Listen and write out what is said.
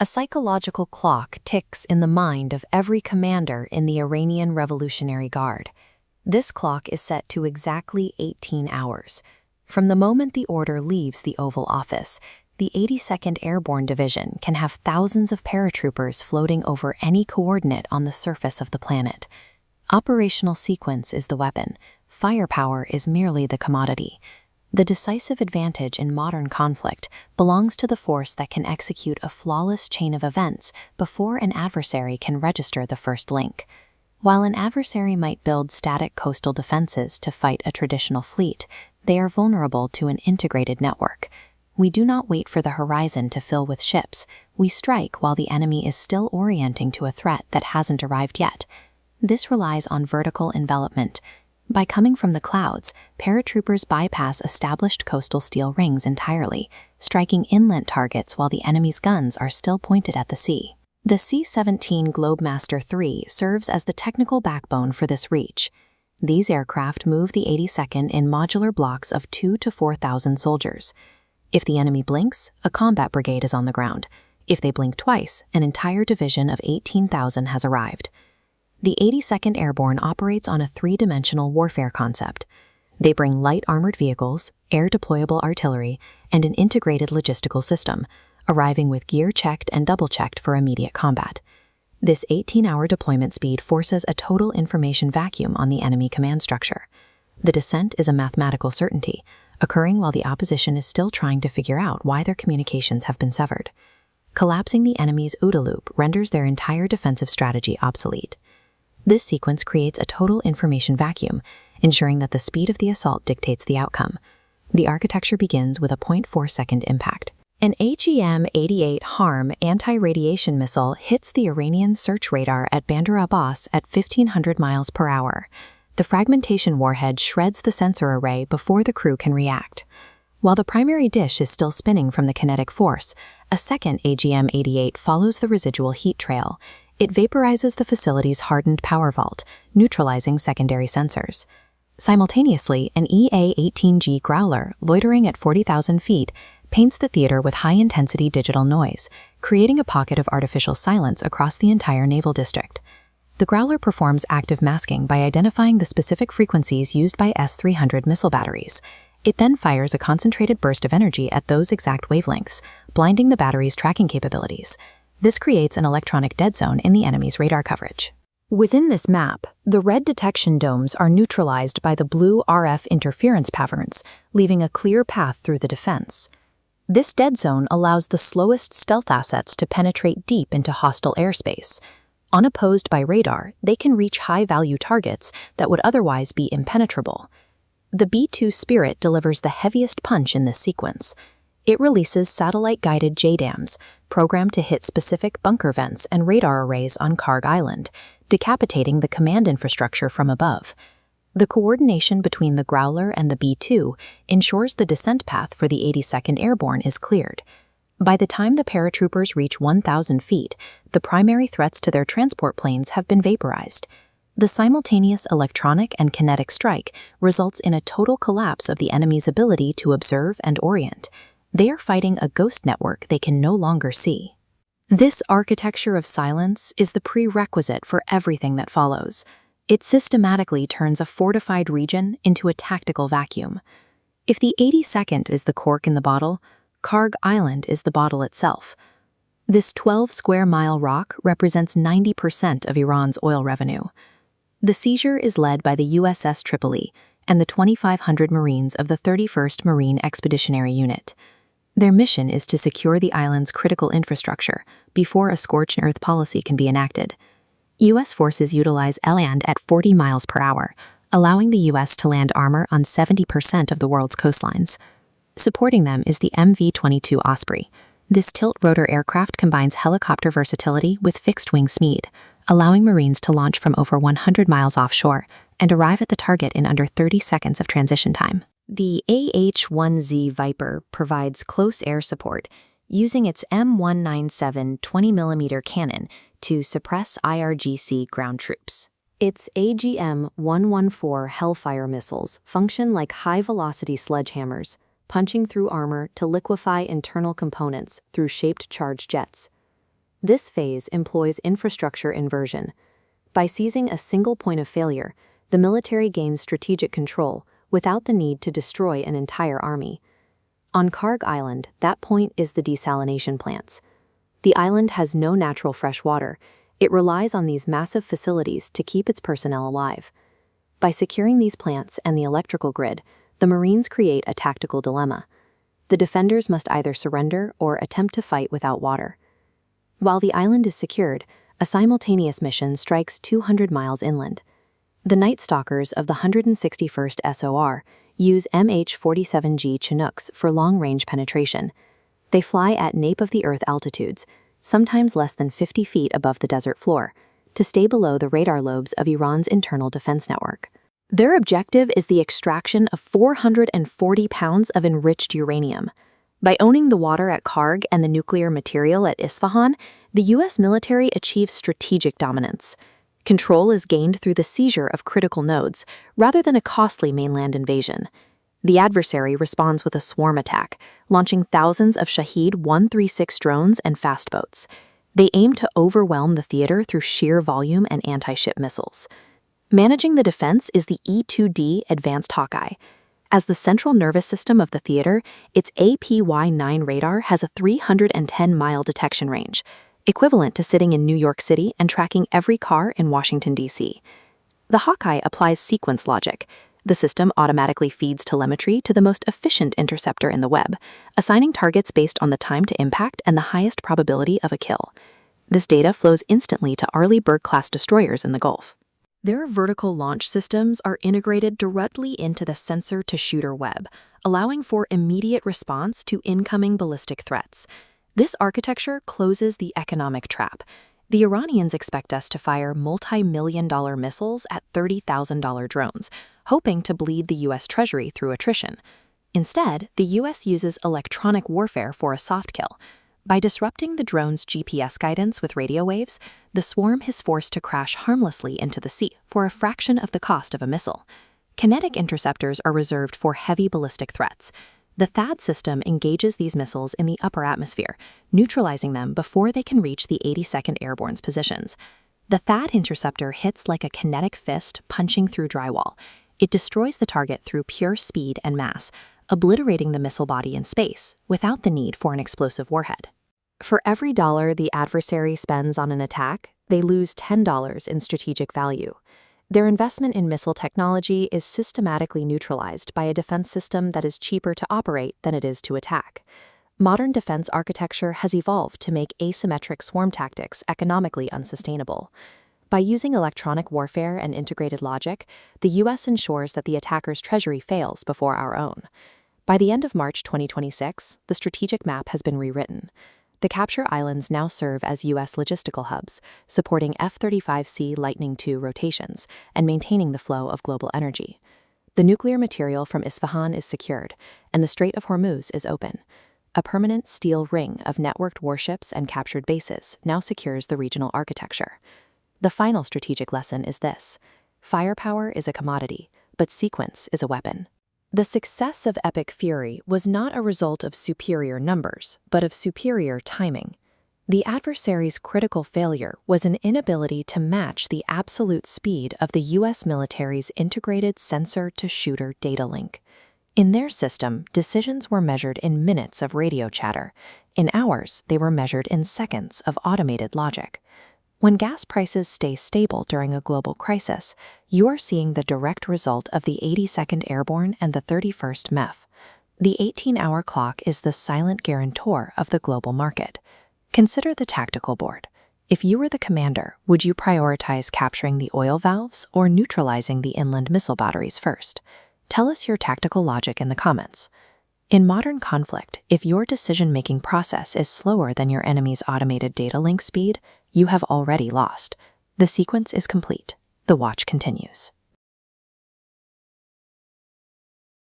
A psychological clock ticks in the mind of every commander in the Iranian Revolutionary Guard. This clock is set to exactly 18 hours. From the moment the order leaves the Oval Office, the 82nd Airborne Division can have thousands of paratroopers floating over any coordinate on the surface of the planet. Operational sequence is the weapon. Firepower is merely the commodity. The decisive advantage in modern conflict belongs to the force that can execute a flawless chain of events before an adversary can register the first link. While an adversary might build static coastal defenses to fight a traditional fleet, they are vulnerable to an integrated network. We do not wait for the horizon to fill with ships. We strike while the enemy is still orienting to a threat that hasn't arrived yet. This relies on vertical envelopment. By coming from the clouds, paratroopers bypass established coastal steel rings entirely, striking inland targets while the enemy's guns are still pointed at the sea. The C-17 Globemaster III serves as the technical backbone for this reach. These aircraft move the 82nd in modular blocks of 2,000 to 4,000 soldiers. If the enemy blinks, a combat brigade is on the ground. If they blink twice, an entire division of 18,000 has arrived. The 82nd Airborne operates on a three-dimensional warfare concept. They bring light armored vehicles, air-deployable artillery, and an integrated logistical system, arriving with gear checked and double-checked for immediate combat. This 18-hour deployment speed forces a total information vacuum on the enemy command structure. The descent is a mathematical certainty, occurring while the opposition is still trying to figure out why their communications have been severed. Collapsing the enemy's OODA loop renders their entire defensive strategy obsolete. This sequence creates a total information vacuum, ensuring that the speed of the assault dictates the outcome. The architecture begins with a 0.4-second impact. An AGM-88 HARM anti-radiation missile hits the Iranian search radar at Bandar Abbas at 1,500 miles per hour. The fragmentation warhead shreds the sensor array before the crew can react. While the primary dish is still spinning from the kinetic force, a second AGM-88 follows the residual heat trail. It vaporizes the facility's hardened power vault, neutralizing secondary sensors. Simultaneously, an EA-18G Growler, loitering at 40,000 feet, paints the theater with high-intensity digital noise, creating a pocket of artificial silence across the entire naval district. The Growler performs active masking by identifying the specific frequencies used by S-300 missile batteries. It then fires a concentrated burst of energy at those exact wavelengths, blinding the battery's tracking capabilities. This creates an electronic dead zone in the enemy's radar coverage. Within this map, the red detection domes are neutralized by the blue RF interference patterns, leaving a clear path through the defense. This dead zone allows the slowest stealth assets to penetrate deep into hostile airspace. Unopposed by radar, they can reach high-value targets that would otherwise be impenetrable. The B-2 Spirit delivers the heaviest punch in this sequence. It releases satellite-guided JDAMs, programmed to hit specific bunker vents and radar arrays on Karg Island, decapitating the command infrastructure from above. The coordination between the Growler and the B-2 ensures the descent path for the 82nd Airborne is cleared. By the time the paratroopers reach 1,000 feet, the primary threats to their transport planes have been vaporized. The simultaneous electronic and kinetic strike results in a total collapse of the enemy's ability to observe and orient. They are fighting a ghost network they can no longer see. This architecture of silence is the prerequisite for everything that follows. It systematically turns a fortified region into a tactical vacuum. If the 82nd is the cork in the bottle, Karg Island is the bottle itself. This 12-square-mile rock represents 90% of Iran's oil revenue. The seizure is led by the USS Tripoli and the 2,500 Marines of the 31st Marine Expeditionary Unit. Their mission is to secure the island's critical infrastructure before a scorched earth policy can be enacted. U.S. forces utilize land at 40 miles per hour, allowing the U.S. to land armor on 70% of the world's coastlines. Supporting them is the MV-22 Osprey. This tilt-rotor aircraft combines helicopter versatility with fixed-wing speed, allowing Marines to launch from over 100 miles offshore and arrive at the target in under 30 seconds of transition time. The AH-1Z Viper provides close air support, using its M197 20mm cannon to suppress IRGC ground troops. Its AGM-114 Hellfire missiles function like high-velocity sledgehammers, punching through armor to liquefy internal components through shaped charge jets. This phase employs infrastructure inversion. By seizing a single point of failure, the military gains strategic control without the need to destroy an entire army. On Karg Island, that point is the desalination plants. The island has no natural fresh water. It relies on these massive facilities to keep its personnel alive. By securing these plants and the electrical grid, the Marines create a tactical dilemma. The defenders must either surrender or attempt to fight without water. While the island is secured, a simultaneous mission strikes 200 miles inland. The Night Stalkers of the 161st SOR use MH-47G Chinooks for long-range penetration. They fly at nape-of-the-earth altitudes, sometimes less than 50 feet above the desert floor, to stay below the radar lobes of Iran's internal defense network. Their objective is the extraction of 440 pounds of enriched uranium. By owning the water at Karg and the nuclear material at Isfahan, the U.S. military achieves strategic dominance. Control is gained through the seizure of critical nodes, rather than a costly mainland invasion. The adversary responds with a swarm attack, launching thousands of Shahed 136 drones and fast boats. They aim to overwhelm the theater through sheer volume and anti-ship missiles. Managing the defense is the E-2D Advanced Hawkeye. As the central nervous system of the theater, its APY-9 radar has a 310-mile detection range, equivalent to sitting in New York City and tracking every car in Washington, D.C. The Hawkeye applies sequence logic. The system automatically feeds telemetry to the most efficient interceptor in the web, assigning targets based on the time to impact and the highest probability of a kill. This data flows instantly to Arleigh Burke-class destroyers in the Gulf. Their vertical launch systems are integrated directly into the sensor-to-shooter web, allowing for immediate response to incoming ballistic threats. This architecture closes the economic trap. The Iranians expect us to fire multi-million-dollar missiles at $30,000 drones, hoping to bleed the U.S. Treasury through attrition. Instead, the U.S. uses electronic warfare for a soft kill. By disrupting the drone's GPS guidance with radio waves, the swarm is forced to crash harmlessly into the sea for a fraction of the cost of a missile. Kinetic interceptors are reserved for heavy ballistic threats. The THAAD system engages these missiles in the upper atmosphere, neutralizing them before they can reach the 82nd Airborne's positions. The THAAD interceptor hits like a kinetic fist punching through drywall. It destroys the target through pure speed and mass, obliterating the missile body in space without the need for an explosive warhead. For every dollar the adversary spends on an attack, they lose $10 in strategic value. Their investment in missile technology is systematically neutralized by a defense system that is cheaper to operate than it is to attack. Modern defense architecture has evolved to make asymmetric swarm tactics economically unsustainable. By using electronic warfare and integrated logic, the U.S. ensures that the attacker's treasury fails before our own. By the end of March 2026, the strategic map has been rewritten. The capture islands now serve as U.S. logistical hubs, supporting F-35C Lightning II rotations and maintaining the flow of global energy. The nuclear material from Isfahan is secured, and the Strait of Hormuz is open. A permanent steel ring of networked warships and captured bases now secures the regional architecture. The final strategic lesson is this: firepower is a commodity, but sequence is a weapon. The success of Epic Fury was not a result of superior numbers, but of superior timing. The adversary's critical failure was an inability to match the absolute speed of the U.S. military's integrated sensor-to-shooter data link. In their system, decisions were measured in minutes of radio chatter. In ours, they were measured in seconds of automated logic. When gas prices stay stable during a global crisis, you are seeing the direct result of the 82nd Airborne and the 31st MEF. The 18-hour clock is the silent guarantor of the global market. Consider the tactical board. If you were the commander, would you prioritize capturing the oil valves or neutralizing the inland missile batteries first? Tell us your tactical logic in the comments. In modern conflict, if your decision-making process is slower than your enemy's automated data link speed, you have already lost. The sequence is complete. The watch continues.